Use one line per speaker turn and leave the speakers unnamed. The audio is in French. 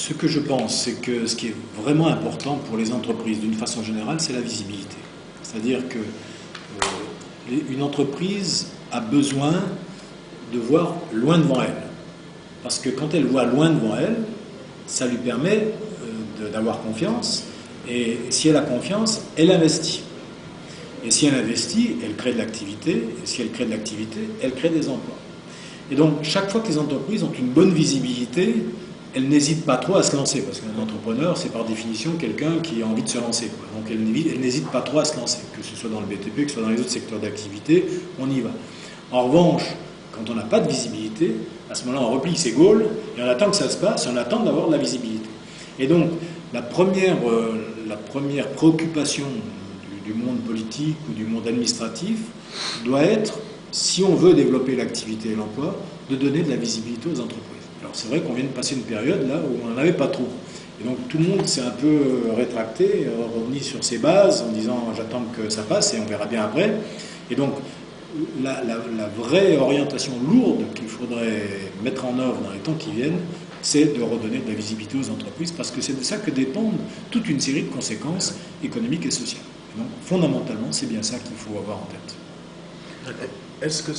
Ce que je pense, c'est que ce qui est vraiment important pour les entreprises, d'une façon générale, c'est la visibilité. C'est-à-dire que une entreprise a besoin de voir loin devant elle. Parce que quand elle voit loin devant elle, ça lui permet d'avoir confiance. Et si elle a confiance, elle investit. Et si elle investit, elle crée de l'activité. Et si elle crée de l'activité, elle crée des emplois. Et donc, chaque fois que les entreprises ont une bonne visibilité, elles n'hésitent pas trop à se lancer. Parce qu'un entrepreneur, c'est par définition quelqu'un qui a envie de se lancer. Donc, elles n'hésitent pas trop à se lancer. Que ce soit dans le BTP, que ce soit dans les autres secteurs d'activité, on y va. En revanche, quand on n'a pas de visibilité, à ce moment-là, on replie ses goals et on attend que ça se passe et on attend d'avoir de la visibilité. Et donc, la première préoccupation du monde politique ou du monde administratif doit être, si on veut développer l'activité et l'emploi, de donner de la visibilité aux entreprises. Alors c'est vrai qu'on vient de passer une période là où on n'en avait pas trop. Et donc tout le monde s'est un peu rétracté, revenu sur ses bases en disant j'attends que ça passe et on verra bien après. Et donc la vraie orientation lourde qu'il faudrait mettre en œuvre dans les temps qui viennent, c'est de redonner de la visibilité aux entreprises parce que c'est de ça que dépendent toute une série de conséquences économiques et sociales. Et donc fondamentalement, c'est bien ça qu'il faut avoir en tête.
Est-ce que